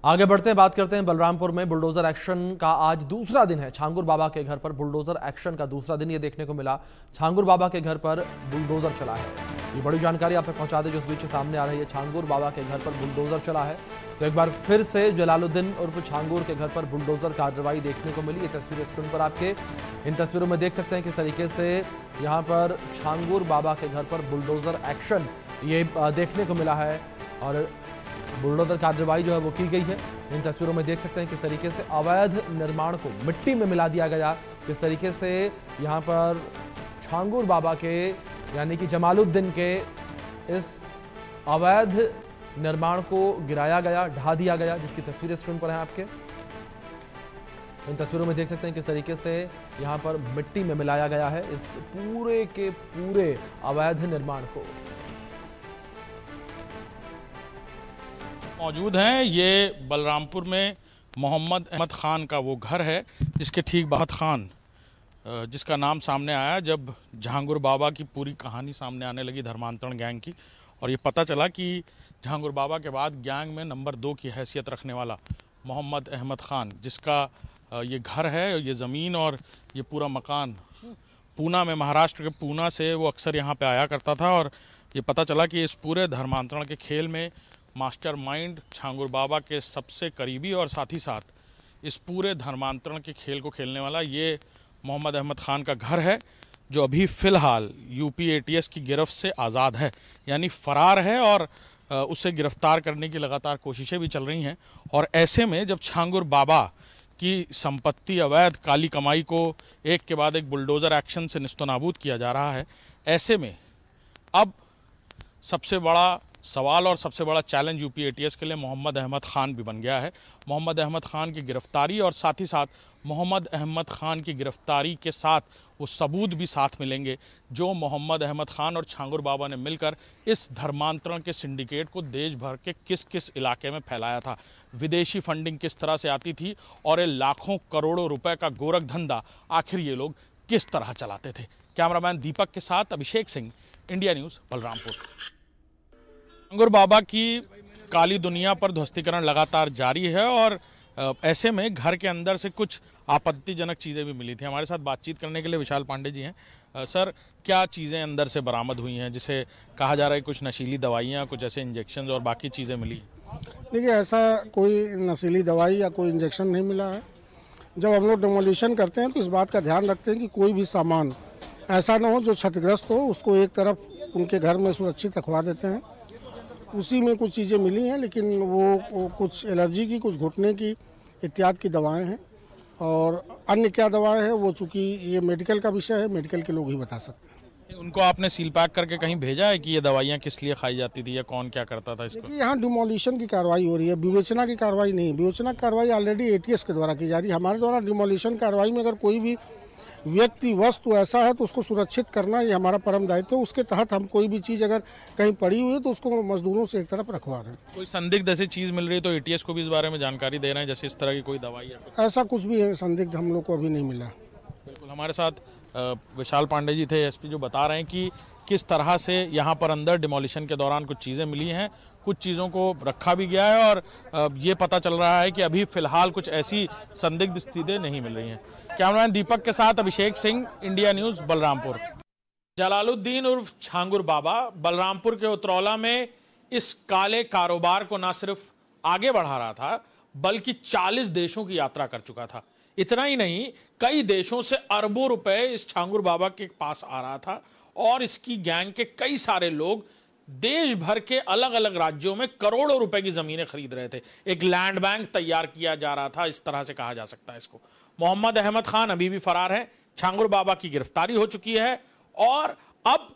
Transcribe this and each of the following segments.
आगे बढ़ते हैं, बात करते हैं बलरामपुर में बुलडोजर एक्शन का आज दूसरा दिन है। छांगुर बाबा के घर पर बुलडोजर एक्शन का दूसरा दिन ये देखने को मिला। छांगुर बाबा के घर पर बुलडोजर चला है। ये बड़ी जानकारी आप तक पहुंचा दें जो इस बीच सामने आ रही है। छांगुर बाबा के घर पर बुलडोजर चला है तो एक बार फिर से जलालुद्दीन उर्फ छांगुर के घर पर बुलडोजर कार्रवाई देखने को मिली। ये तस्वीरें स्क्रीन पर आपके इन तस्वीरों में देख सकते हैं किस तरीके से यहाँ पर छांगुर बाबा के घर पर बुलडोजर एक्शन ये देखने को मिला है और बुलडोजर कार्रवाई जो है वो की गई है। इन तस्वीरों में देख सकते हैं किस तरीके से अवैध निर्माण को मिट्टी में मिला दिया गया, किस तरीके से यहाँ पर छांगुर बाबा के यानी कि जमालुद्दीन के इस अवैध निर्माण को गिराया गया, ढा दिया गया, जिसकी तस्वीरें स्क्रीन पर हैं आपके। इन तस्वीरों में देख सकते हैं किस तरीके से यहाँ पर मिट्टी में मिलाया गया है इस पूरे के पूरे अवैध निर्माण को। मौजूद हैं, ये बलरामपुर में मोहम्मद अहमद खान का वो घर है जिसके ठीक बाद खान जिसका नाम सामने आया जब छांगुर बाबा की पूरी कहानी सामने आने लगी धर्मांतरण गैंग की, और ये पता चला कि छांगुर बाबा के बाद गैंग में नंबर 2 की हैसियत रखने वाला मोहम्मद अहमद खान, जिसका ये घर है, ये ज़मीन और ये पूरा मकान पूना में, महाराष्ट्र के पूना से वो अक्सर यहाँ पे आया करता था। और ये पता चला कि इस पूरे धर्मांतरण के खेल में मास्टरमाइंड छांगुर बाबा के सबसे करीबी और साथ ही साथ इस पूरे धर्मांतरण के खेल को खेलने वाला ये मोहम्मद अहमद खान का घर है, जो अभी फ़िलहाल यूपी एटीएस की गिरफ्त से आज़ाद है, यानी फ़रार है और उसे गिरफ्तार करने की लगातार कोशिशें भी चल रही हैं। और ऐसे में जब छांगुर बाबा की संपत्ति अवैध काली कमाई को एक के बाद एक बुलडोज़र एक्शन से निस्तनाबूद किया जा रहा है, ऐसे में अब सबसे बड़ा सवाल और सबसे बड़ा चैलेंज यूपी एटीएस के लिए मोहम्मद अहमद खान भी बन गया है। मोहम्मद अहमद खान की गिरफ्तारी और साथ ही साथ मोहम्मद अहमद खान की गिरफ्तारी के साथ वो सबूत भी साथ मिलेंगे जो मोहम्मद अहमद खान और छांगुर बाबा ने मिलकर इस धर्मांतरण के सिंडिकेट को देश भर के किस किस इलाके में फैलाया था, विदेशी फंडिंग किस तरह से आती थी और ये लाखों करोड़ों रुपए का गोरख धंधा आखिर ये लोग किस तरह चलाते थे। कैमरामैन दीपक के साथ अभिषेक सिंह, इंडिया न्यूज़, बलरामपुर। छांगुर बाबा की काली दुनिया पर ध्वस्तीकरण लगातार जारी है और ऐसे में घर के अंदर से कुछ आपत्तिजनक चीज़ें भी मिली थी। हमारे साथ बातचीत करने के लिए विशाल पांडे जी हैं। सर, क्या चीज़ें अंदर से बरामद हुई हैं, जिसे कहा जा रहा है कुछ नशीली दवाइयाँ, कुछ ऐसे इंजेक्शन और बाकी चीज़ें मिली? देखिए, ऐसा कोई नशीली दवाई या कोई इंजेक्शन नहीं मिला है। जब हम लोग डिमोलिशन करते हैं तो इस बात का ध्यान रखते हैं कि कोई भी सामान ऐसा ना हो जो क्षतिग्रस्त हो, उसको एक तरफ उनके घर में सुरक्षित रखवा देते हैं। उसी में कुछ चीज़ें मिली हैं, लेकिन वो कुछ एलर्जी की, कुछ घुटने की इत्यादि की दवाएं हैं और अन्य क्या दवाएं हैं वो चूँकि ये मेडिकल का विषय है, मेडिकल के लोग ही बता सकते हैं। उनको आपने सील पैक करके कहीं भेजा है कि ये दवाइयाँ किस लिए खाई जाती थी या कौन क्या करता था इसको? यहाँ डिमोलिशन की कार्रवाई हो रही है, विवेचना की कार्रवाई नहीं। विवेचना की कार्रवाई ऑलरेडी एटीएस के द्वारा की जा रही है। हमारे द्वारा डिमोलिशन कार्रवाई में अगर कोई भी व्यक्ति वस्तु ऐसा है तो उसको सुरक्षित करना ये हमारा परम दायित्व है। उसके तहत हम कोई भी चीज़ अगर कहीं पड़ी हुई है तो उसको मजदूरों से एक तरफ रखवा रहे हैं। कोई संदिग्ध ऐसी चीज़ मिल रही है तो एटीएस को भी इस बारे में जानकारी दे रहे हैं, जैसे इस तरह की कोई दवाई है? ऐसा कुछ भी है संदिग्ध हम लोग को अभी नहीं मिला। बिल्कुल, हमारे साथ विशाल पांडे जी थे, एसपी, जो बता रहे हैं कि किस तरह से यहाँ पर अंदर डिमोलिशन के दौरान कुछ चीज़ें मिली हैं, कुछ चीज़ों को रखा भी गया है और ये पता चल रहा है कि अभी फिलहाल कुछ ऐसी संदिग्ध स्थितियाँ नहीं मिल रही हैं। कैमरामैन दीपक के साथ अभिषेक सिंह, इंडिया न्यूज़, बलरामपुर। जलालुद्दीन उर्फ छांगुर बाबा बलरामपुर के उतरौला में इस काले कारोबार को न सिर्फ आगे बढ़ा रहा था बल्कि 40 देशों की यात्रा कर चुका था। इतना ही नहीं, कई देशों से अरबों रुपए इस छांगुर बाबा के पास आ रहा था और इसकी गैंग के कई सारे लोग देश भर के अलग अलग राज्यों में करोड़ों रुपए की जमीनें खरीद रहे थे। एक लैंड बैंक तैयार किया जा रहा था, इस तरह से कहा जा सकता है इसको। मोहम्मद अहमद खान अभी भी फरार है, छांगुर बाबा की गिरफ्तारी हो चुकी है और अब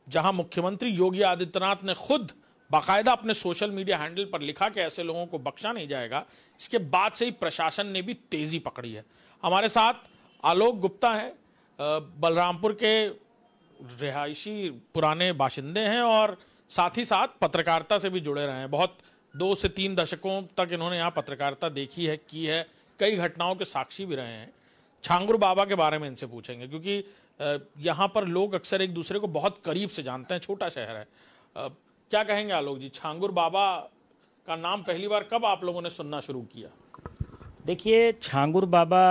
जहां मुख्यमंत्री योगी आदित्यनाथ ने खुद बाकायदा अपने सोशल मीडिया हैंडल पर लिखा कि ऐसे लोगों को बख्शा नहीं जाएगा, इसके बाद से ही प्रशासन ने भी तेजी पकड़ी है। हमारे साथ आलोक गुप्ता हैं, बलरामपुर के रिहायशी पुराने बाशिंदे हैं और साथ ही साथ पत्रकारिता से भी जुड़े रहे हैं। बहुत 2 से 3 दशकों तक इन्होंने यहाँ पत्रकारिता देखी है, की है, कई घटनाओं के साक्षी भी रहे हैं। छांगुर बाबा के बारे में इनसे पूछेंगे क्योंकि यहाँ पर लोग अक्सर एक दूसरे को बहुत करीब से जानते हैं, छोटा शहर है। क्या कहेंगे आलोक जी, छांगुर बाबा का नाम पहली बार कब आप लोगों ने सुनना शुरू किया? देखिए, छांगुर बाबा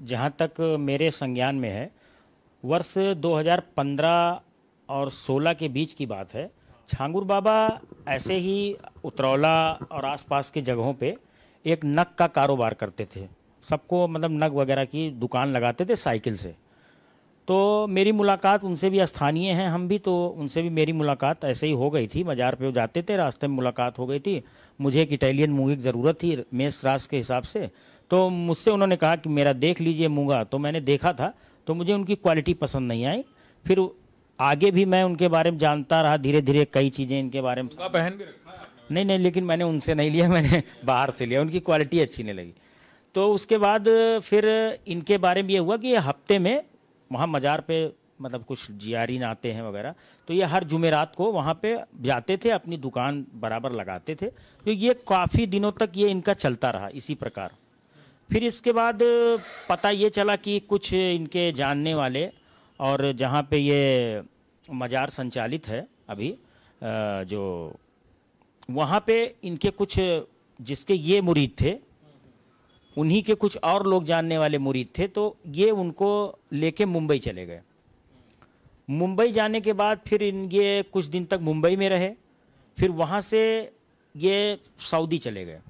जहाँ तक मेरे संज्ञान में है, वर्ष 2015 और 16 के बीच की बात है। छांगुर बाबा ऐसे ही उतरौला और आसपास के जगहों पे एक नग का कारोबार करते थे। सबको मतलब नग वगैरह की दुकान लगाते थे साइकिल से। तो मेरी मुलाकात उनसे भी, स्थानीय हैं हम भी, तो उनसे भी मेरी मुलाकात ऐसे ही हो गई थी। मज़ार पे वो जाते थे, रास्ते में मुलाकात हो गई थी। मुझे एक इटालियन मूंगे की ज़रूरत थी मेस रास के हिसाब से, तो मुझसे उन्होंने कहा कि मेरा देख लीजिए मूंगा। तो मैंने देखा था, तो मुझे उनकी क्वालिटी पसंद नहीं आई। फिर आगे भी मैं उनके बारे में जानता रहा, धीरे धीरे कई चीज़ें इनके बारे में। पहन भी रखा है आपने? नहीं, लेकिन मैंने उनसे नहीं लिया, मैंने बाहर से लिया। उनकी क्वालिटी अच्छी नहीं लगी। तो उसके बाद फिर इनके बारे में ये हुआ कि ये हफ्ते में वहाँ मज़ार पे मतलब कुछ जियारीन आते हैं वगैरह, तो ये हर जुमेरात को वहाँ पे जाते थे, अपनी दुकान बराबर लगाते थे। तो ये काफ़ी दिनों तक ये इनका चलता रहा इसी प्रकार। फिर इसके बाद पता ये चला कि कुछ इनके जानने वाले, और जहाँ पे ये मज़ार संचालित है अभी, जो वहाँ पे इनके कुछ जिसके ये मुरीद थे, उन्हीं के कुछ और लोग जानने वाले मुरीद थे। तो ये उनको लेके मुंबई चले गए। मुंबई जाने के बाद फिर ये कुछ दिन तक मुंबई में रहे। फिर वहाँ से ये सऊदी चले गए।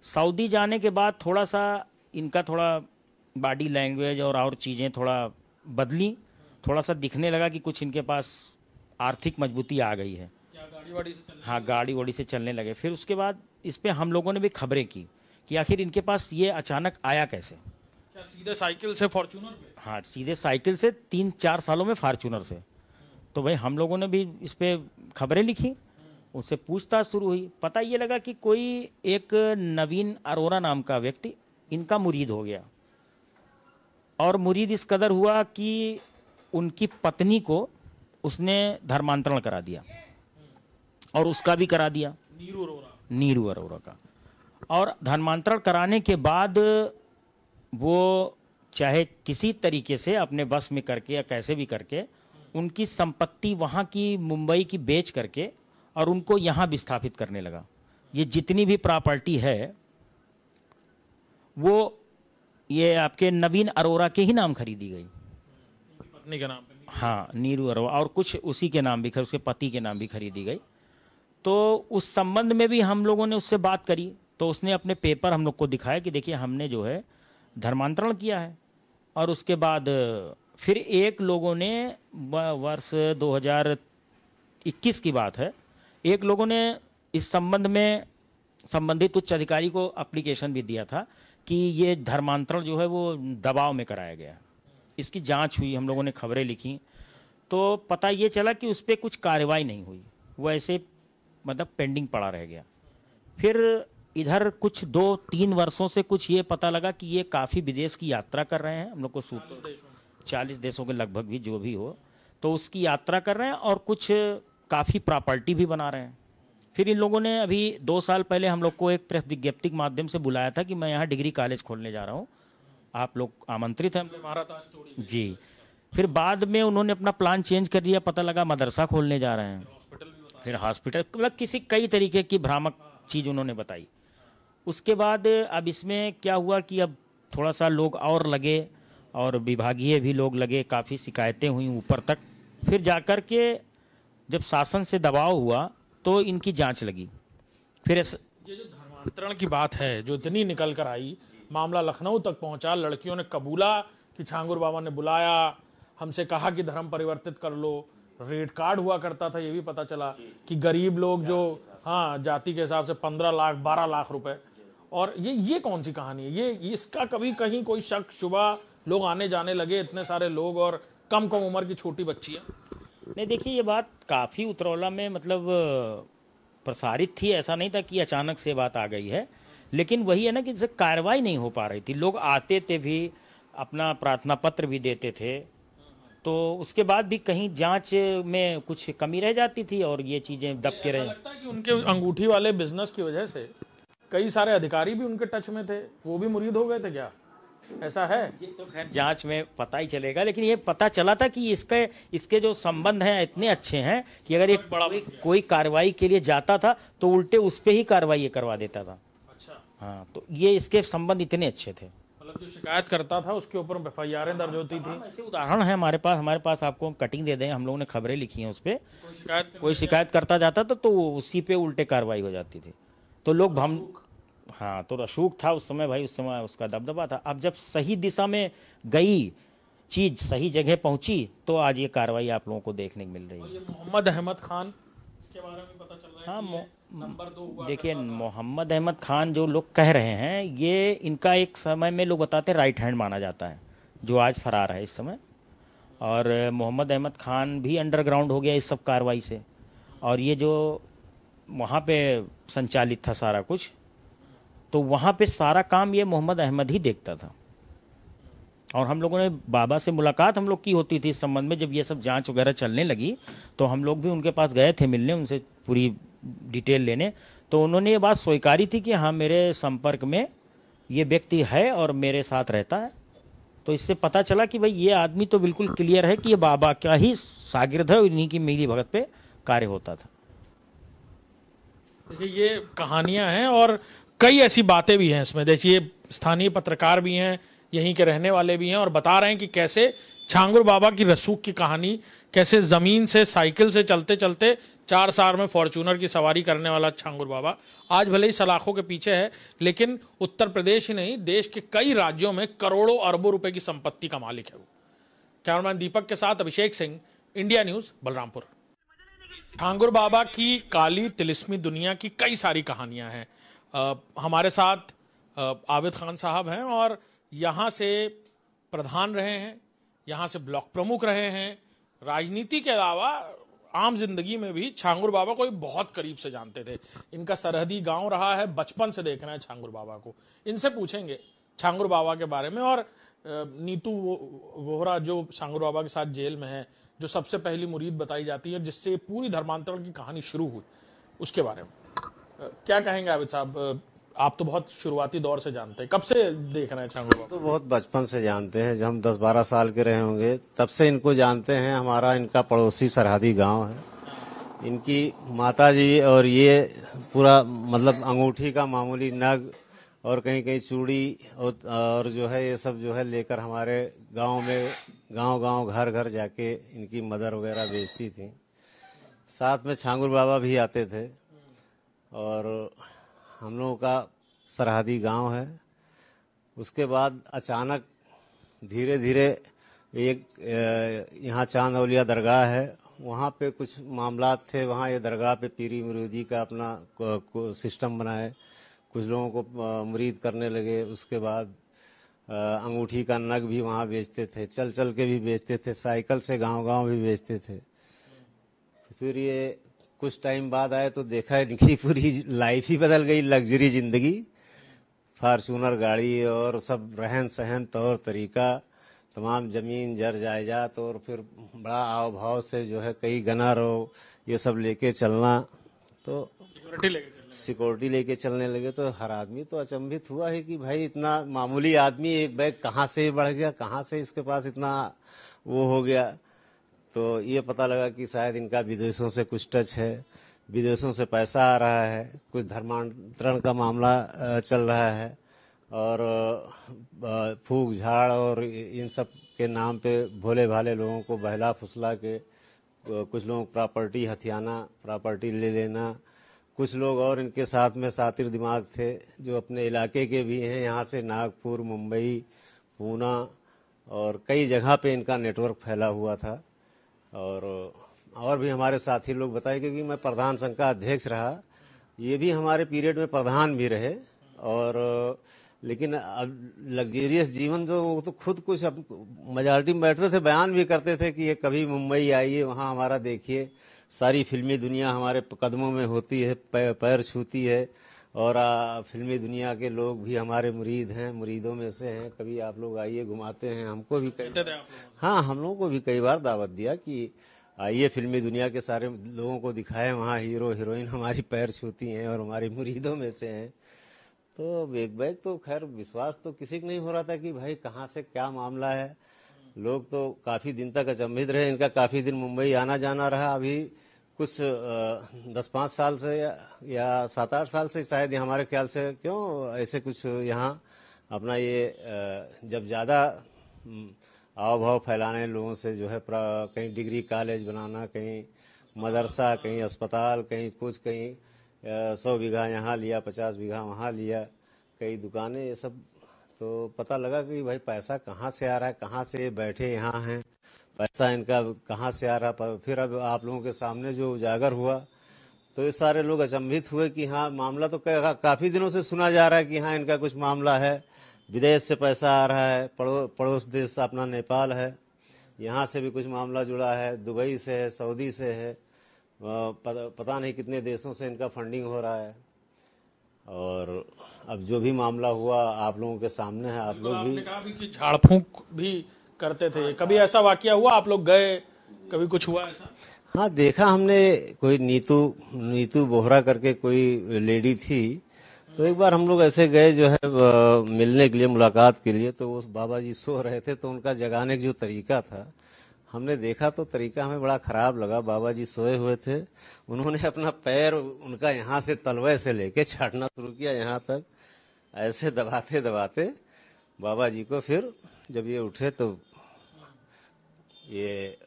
सऊदी जाने के बाद थोड़ा सा इनका थोड़ा बॉडी लैंग्वेज और चीज़ें थोड़ा बदली। थोड़ा सा दिखने लगा कि कुछ इनके पास आर्थिक मजबूती आ गई है। क्या गाड़ी वाड़ी से चलने? हाँ, गाड़ी वाड़ी से चलने लगे। फिर उसके बाद इस पर हम लोगों ने भी खबरें की कि आखिर इनके पास ये अचानक आया कैसे। क्या सीधे साइकिल से फॉर्च्यूनर पे? हाँ, सीधे साइकिल से 3-4 सालों में फॉर्च्यूनर से। तो भाई हम लोगों ने भी इस पर खबरें लिखी, उससे पूछताछ शुरू हुई। पता ये लगा कि कोई एक नवीन अरोरा नाम का व्यक्ति इनका मुरीद हो गया। और मुरीद इस कदर हुआ कि उनकी पत्नी को उसने धर्मांतरण करा दिया, और उसका भी करा दिया, नीरू अरोरा का। और धर्मांतरण कराने के बाद वो चाहे किसी तरीके से अपने बस में करके या कैसे भी करके उनकी संपत्ति वहाँ की मुंबई की बेच करके और उनको यहाँ विस्थापित करने लगा। ये जितनी भी प्रॉपर्टी है वो ये आपके नवीन अरोरा के ही नाम खरीदी गई, पत्नी के नाम पे? हाँ, नीरू अरोरा, और कुछ उसी के नाम भी, उसके पति के नाम भी खरीदी गई। तो उस संबंध में भी हम लोगों ने उससे बात करी। तो उसने अपने पेपर हम लोग को दिखाया कि देखिए हमने जो है धर्मांतरण किया है। और उसके बाद फिर एक लोगों ने वर्ष 2021 की बात है, एक लोगों ने इस संबंध में संबंधित उच्च अधिकारी को एप्लीकेशन भी दिया था कि ये धर्मांतरण जो है वो दबाव में कराया गया। इसकी जांच हुई, हम लोगों ने खबरें लिखी। तो पता ये चला कि उस पर कुछ कार्रवाई नहीं हुई, वो ऐसे मतलब पेंडिंग पड़ा रह गया। फिर इधर कुछ 2-3 वर्षों से कुछ ये पता लगा कि ये काफ़ी विदेश की यात्रा कर रहे हैं। हम लोग को 40 देशों के लगभग भी जो भी हो, तो उसकी यात्रा कर रहे हैं और कुछ काफ़ी प्रॉपर्टी भी बना रहे हैं। फिर इन लोगों ने अभी 2 साल पहले हम लोग को एक प्रेस विज्ञप्ति के माध्यम से बुलाया था कि मैं यहाँ डिग्री कॉलेज खोलने जा रहा हूँ, आप लोग आमंत्रित हैं जी। फिर बाद में उन्होंने अपना प्लान चेंज कर दिया, पता लगा मदरसा खोलने जा रहे हैं, फिर हॉस्पिटल, मतलब किसी कई तरीके की भ्रामक चीज़ उन्होंने बताई। उसके बाद अब इसमें क्या हुआ कि अब थोड़ा सा लोग और लगे और विभागीय भी लोग लगे, काफ़ी शिकायतें हुई ऊपर तक। फिर जाकर के जब शासन से दबाव हुआ तो इनकी जांच लगी। फिर ये जो धर्मांतरण की बात है जो इतनी निकल कर आई, मामला लखनऊ तक पहुंचा, लड़कियों ने कबूला कि छांगुर बाबा ने बुलाया, हमसे कहा कि धर्म परिवर्तित कर लो। रेट कार्ड हुआ करता था, ये भी पता चला कि गरीब लोग जो हाँ जाति के हिसाब से 15 लाख 12 लाख रुपए। और ये कौन सी कहानी है? ये इसका कभी कहीं कोई शक शुबा, लोग आने जाने लगे, इतने सारे लोग और कम उम्र की छोटी बच्चियां। नहीं, देखिए ये बात काफ़ी उतरौला में मतलब प्रसारित थी, ऐसा नहीं था कि अचानक से बात आ गई है। लेकिन वही है ना कि जैसे कार्रवाई नहीं हो पा रही थी, लोग आते थे भी, अपना प्रार्थना पत्र भी देते थे, तो उसके बाद भी कहीं जांच में कुछ कमी रह जाती थी और ये चीज़ें दबके रहे। लगता है कि उनके अंगूठी वाले बिजनेस की वजह से कई सारे अधिकारी भी उनके टच में थे, वो भी मुरीद हो गए थे क्या? ऐसा है? ये तो खैर जांच में पता ही चलेगा, लेकिन ये पता चला था कि इसके जो संबंध हैं इतने अच्छे हैं कि अगर ये कोई कार्रवाई के लिए जाता था तो उल्टे उस पे ही कार्रवाई ये करवा देता था। अच्छा। हाँ, तो ये इसके संबंध इतने अच्छे थे। मतलब जो शिकायत करता था उसके ऊपर FIR दर्ज होती थी। ऐसे उदाहरण है हमारे पास आपको कटिंग दे दें, हम लोगों ने खबरें लिखी हैं उस पर। कोई शिकायत करता जाता था तो उसी पे उल्टे कार्रवाई हो जाती थी। तो लोग हाँ, तो रसूख था उस समय भाई, उस समय उसका दबदबा था। अब जब सही दिशा में गई चीज, सही जगह पहुंची, तो आज ये कार्रवाई आप लोगों को देखने को मिल रही है। ये मोहम्मद अहमद खान, इसके बारे में पता चल रहा है। हाँ, नंबर 2 हुआ। देखिए, मोहम्मद अहमद खान जो लोग कह रहे हैं, ये इनका एक समय में लोग बताते हैं राइट हैंड माना जाता है, जो आज फरार है इस समय। और मोहम्मद अहमद खान भी अंडरग्राउंड हो गया इस सब कार्रवाई से। और ये जो वहाँ पे संचालित था सारा कुछ, तो वहाँ पे सारा काम ये मोहम्मद अहमद ही देखता था। और हम लोगों ने बाबा से मुलाकात हम लोग की होती थी इस संबंध में। जब ये सब जांच वगैरह चलने लगी तो हम लोग भी उनके पास गए थे मिलने, उनसे पूरी डिटेल लेने। तो उन्होंने ये बात स्वीकारी थी कि हाँ, मेरे संपर्क में ये व्यक्ति है और मेरे साथ रहता है। तो इससे पता चला कि भाई ये आदमी तो बिल्कुल क्लियर है कि ये बाबा का ही शागिर्द है और इन्हीं की मिली भगत पे कार्य होता था। देखिए, ये कहानियां हैं और कई ऐसी बातें भी हैं इसमें। देखिए, स्थानीय पत्रकार भी हैं, यहीं के रहने वाले भी हैं और बता रहे हैं कि कैसे छांगुर बाबा की रसूख की कहानी, कैसे जमीन से साइकिल से चलते चलते 4 साल में फॉर्च्यूनर की सवारी करने वाला छांगुर बाबा आज भले ही सलाखों के पीछे है, लेकिन उत्तर प्रदेश ही नहीं, देश के कई राज्यों में करोड़ों अरबों रुपए की संपत्ति का मालिक है वो। कैमरामैन दीपक के साथ अभिषेक सिंह, इंडिया न्यूज, बलरामपुर। छांगुर बाबा की काली तिलिस्मी दुनिया की कई सारी कहानियां हैं। हमारे साथ आबिद खान साहब हैं और यहाँ से प्रधान रहे हैं, यहाँ से ब्लॉक प्रमुख रहे हैं। राजनीति के अलावा आम जिंदगी में भी छांगुर बाबा को बहुत करीब से जानते थे। इनका सरहदी गांव रहा है, बचपन से देख रहे हैं छांगुर बाबा को। इनसे पूछेंगे छांगुर बाबा के बारे में। और नीतू वोहरा जो छांगुर बाबा के साथ जेल में है, जो सबसे पहली मुरीद बताई जाती है, जिससे पूरी धर्मांतरण की कहानी शुरू हुई, उसके बारे में क्या कहेंगे आबिद साहब? आप तो बहुत शुरुआती दौर से जानते हैं, कब से देख रहे हैं छांगुर बाबा? तो बहुत बचपन से जानते हैं, जब हम 10-12 साल के रहे होंगे तब से इनको जानते हैं। हमारा इनका पड़ोसी सरहदी गांव है। इनकी माताजी और ये पूरा मतलब अंगूठी का मामूली नग और कहीं कहीं चूड़ी और जो है ये सब जो है लेकर हमारे गांव में गांव घर घर जाके इनकी मदर वगैरह बेचती थी। साथ में छांगुर बाबा भी आते थे। और हम लोगों का सरहदी गांव है। उसके बाद अचानक धीरे धीरे एक यहाँ चांद औलिया दरगाह है, वहाँ पे कुछ मामलात थे। वहाँ ये दरगाह पे पीरी मुरीदी का अपना सिस्टम बनाए, कुछ लोगों को मुरीद करने लगे। उसके बाद अंगूठी का नग भी वहाँ बेचते थे, चल चल के भी बेचते थे, साइकिल से गांव भी बेचते थे। फिर ये कुछ टाइम बाद आए तो देखा इनकी पूरी लाइफ ही बदल गई, लग्जरी जिंदगी, फार्चूनर गाड़ी और सब रहन सहन तौर तरीका, तमाम जमीन जर जायदाद और फिर बड़ा आव भाव से जो है कई गनर और ये सब लेके चलना। तो सिक्योरिटी लेके चलने लगे। तो हर आदमी तो अचंभित हुआ है कि भाई इतना मामूली आदमी एक बैग कहाँ से बढ़ गया, कहाँ से इसके पास इतना वो हो गया। तो ये पता लगा कि शायद इनका विदेशों से कुछ टच है, विदेशों से पैसा आ रहा है, कुछ धर्मांतरण का मामला चल रहा है और फूक झाड़ और इन सब के नाम पे भोले भाले लोगों को बहला फुसला के कुछ लोग प्रॉपर्टी हथियाना, प्रॉपर्टी ले लेना। कुछ लोग और इनके साथ में सातिर दिमाग थे जो अपने इलाके के भी हैं, यहाँ से नागपुर, मुंबई, पूना और कई जगह पे इनका नेटवर्क फैला हुआ था। और भी हमारे साथी लोग बताए, क्योंकि मैं प्रधान संघ का अध्यक्ष रहा, ये भी हमारे पीरियड में प्रधान भी रहे। और लेकिन अब लग्जेरियस जीवन जो वो तो खुद कुछ अब मेजॉरिटी में बैठते थे, बयान भी करते थे कि ये कभी मुंबई आइए, वहाँ हमारा देखिए सारी फिल्मी दुनिया हमारे कदमों में होती है, पैर छूती है। और फिल्मी दुनिया के लोग भी हमारे मुरीद हैं, मुरीदों में से हैं, कभी आप लोग आइए घुमाते हैं। हमको भी हाँ, हम लोगों को भी कई बार दावत दिया कि आइए फिल्मी दुनिया के सारे लोगों को दिखाएं, वहाँ हीरो हीरोइन हमारी पैर छूती हैं और हमारी मुरीदों में से हैं। तो एक बैग तो खैर विश्वास तो किसी को नहीं हो रहा था कि भाई कहाँ से क्या मामला है। लोग तो काफ़ी दिन तक अचंभित रहे। इनका काफ़ी दिन मुंबई आना जाना रहा। अभी कुछ 10-5 साल से या 7-8 साल से शायद हमारे ख्याल से क्यों ऐसे कुछ यहाँ अपना ये जब ज़्यादा आओ भाव फैलाने लोगों से जो है कहीं डिग्री कॉलेज बनाना, कहीं मदरसा, कहीं अस्पताल, कहीं कुछ, कहीं 100 बीघा यहाँ लिया, 50 बीघा वहाँ लिया, कई दुकानें, ये सब। तो पता लगा कि भाई पैसा कहाँ से आ रहा है, कहाँ से बैठे यहाँ हैं, पैसा इनका कहाँ से आ रहा है। फिर अब आप लोगों के सामने जो उजागर हुआ तो ये सारे लोग अचंभित हुए कि हाँ मामला तो काफ़ी दिनों से सुना जा रहा है कि हाँ इनका कुछ मामला है, विदेश से पैसा आ रहा है, पड़ोस देश अपना नेपाल है, यहाँ से भी कुछ मामला जुड़ा है, दुबई से है, सऊदी से है, पता नहीं कितने देशों से इनका फंडिंग हो रहा है। और अब जो भी मामला हुआ आप लोगों के सामने है। आप लोग भी कहा भी कि झाड़ फूंक भी करते थे, कभी ऐसा वाकया हुआ? आप लोग गए, कभी कुछ हुआ ऐसा? हाँ, देखा हमने। कोई नीतू बोहरा करके कोई लेडी थी, तो एक बार हम लोग ऐसे गए जो है मिलने के लिए, मुलाकात के लिए। तो वो बाबा जी सो रहे थे, तो उनका जगाने का जो तरीका था हमने देखा तो तरीका हमें बड़ा खराब लगा। बाबा जी सोए हुए थे, उन्होंने अपना पैर उनका यहाँ से तलवे से लेके छाटना शुरू किया यहाँ तक, ऐसे दबाते दबाते बाबा जी को। फिर जब ये उठे तो ये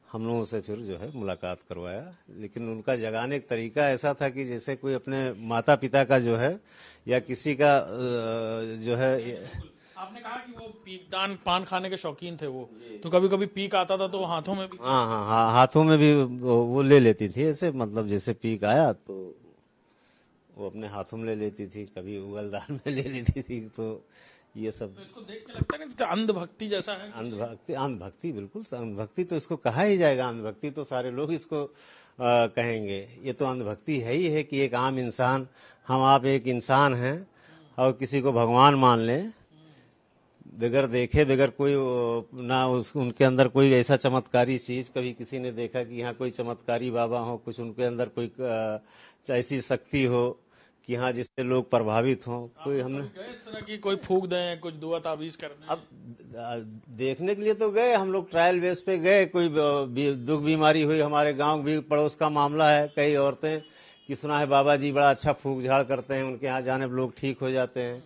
हम लोगों से फिर जो है मुलाकात करवाया। लेकिन उनका जगाने का तरीका ऐसा था कि जैसे कोई अपने माता पिता का जो है या किसी का जो है। आपने कहा कि वो पीकदान पान खाने के शौकीन थे वो, तो कभी कभी पीक आता था तो हाथों में भी। हाँ, हाथों में भी वो ले लेती थी ऐसे, मतलब जैसे पीक आया तो वो अपने हाथों में ले लेती थी, कभी उगलदान में ले लेती थी। तो ये सब तो इसको देख के लगता नहीं तो अंधभक्ति जैसा है? अंधभक्ति बिल्कुल, अंधभक्ति तो इसको कहा ही जाएगा। अंधभक्ति तो सारे लोग इसको कहेंगे। ये तो अंधभक्ति है ही है कि एक आम इंसान, हम आप एक इंसान हैं और किसी को भगवान मान लें बगैर देखे, बगैर कोई ना उनके अंदर कोई ऐसा चमत्कारी चीज कभी किसी ने देखा कि यहाँ कोई चमत्कारी बाबा हो, कुछ उनके अंदर कोई ऐसी शक्ति हो कि हाँ जिससे लोग प्रभावित हों। कोई हमने इस तरह की कोई फूक दें, कुछ दुआ ताबीज करने? अब देखने के लिए तो गए हम लोग, ट्रायल बेस पे गए। कोई दुख बीमारी हुई, हमारे गांव भी पड़ोस का मामला है, कई औरतें कि सुना है बाबा जी बड़ा अच्छा फूक झाड़ करते हैं, उनके यहाँ जाने पर लोग ठीक हो जाते हैं।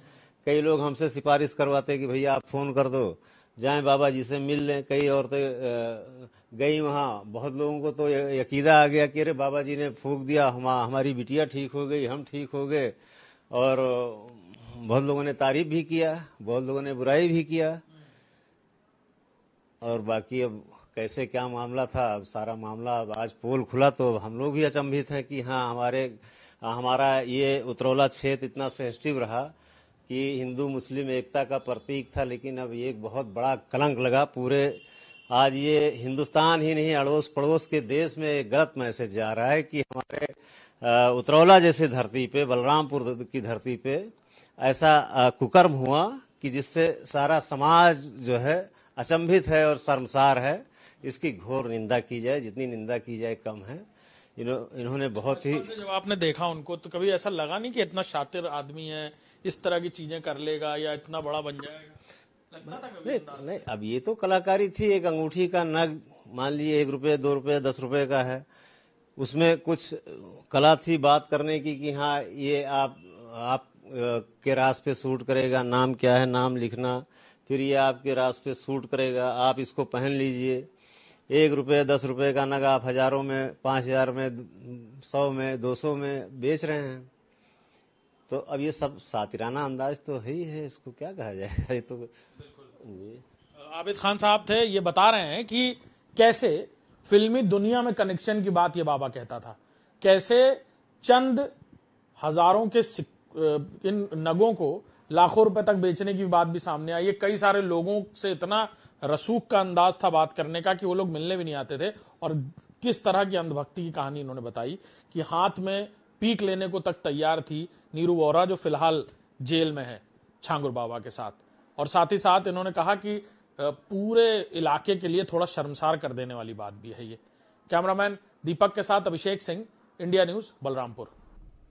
कई लोग हमसे सिफारिश करवाते हैं कि भैया आप फोन कर दो, जाएं बाबा जी से मिल लें। कई औरतें गई वहाँ, बहुत लोगों को तो यकीदा आ गया कि अरे बाबा जी ने फूंक दिया, हमारी बिटिया ठीक हो गई, हम ठीक हो गए। और बहुत लोगों ने तारीफ भी किया, बहुत लोगों ने बुराई भी किया। और बाकी अब कैसे क्या मामला था, अब सारा मामला अब आज पोल खुला तो हम लोग भी अचंभित हैं कि हाँ हमारा ये उतरौला क्षेत्र इतना सेंसिटिव रहा कि हिंदू मुस्लिम एकता का प्रतीक था, लेकिन अब ये एक बहुत बड़ा कलंक लगा पूरे। आज ये हिंदुस्तान ही नहीं, अड़ोस पड़ोस के देश में एक गलत मैसेज जा रहा है कि हमारे उतरौला जैसे धरती पे, बलरामपुर की धरती पे ऐसा कुकर्म हुआ कि जिससे सारा समाज जो है अचंभित है और शर्मसार है। इसकी घोर निंदा की जाए, जितनी निंदा की जाए कम है। इन्होंने बहुत ही, जब आपने देखा उनको तो कभी ऐसा लगा नहीं कि इतना शातिर आदमी है, इस तरह की चीजें कर लेगा या इतना बड़ा बन जाएगा? लगता था कभी? नहीं, अब ये तो कलाकारी थी। एक अंगूठी का नग मान लीजिए 1 रुपये 2 रुपये 10 रुपये का है, उसमें कुछ कला थी बात करने की कि हाँ ये आप के रास पे सूट करेगा, नाम क्या है नाम लिखना, फिर ये आपके रास पे सूट करेगा, आप इसको पहन लीजिए। 1 रुपये 10 रुपये का नग आप हजारों में, 5000 में, 100 में, 200 में बेच रहे हैं। तो अब ये सब सातिराना अंदाज तो है ही है, इसको क्या कहा जाएगा। ये तो जी आबिद खान साहब थे, ये बता रहे हैं कि कैसे फिल्मी दुनिया में कनेक्शन की बात ये बाबा कहता था, कैसे चंद हजारों के इन नगों को लाखों रुपए तक बेचने की बात भी सामने आई। ये कई सारे लोगों से इतना रसूख का अंदाज था बात करने का कि वो लोग मिलने भी नहीं आते थे। और किस तरह की अंधभक्ति की कहानी इन्होंने बताई कि हाथ में पीक लेने को तक तैयार थी नीरू वोरा, जो फिलहाल जेल में है छांगुर बाबा के साथ। और साथ ही साथ इन्होंने कहा कि पूरे इलाके के लिए थोड़ा शर्मसार कर देने वाली बात भी है ये। कैमरामैन दीपक के साथ अभिषेक सिंह, इंडिया न्यूज, बलरामपुर।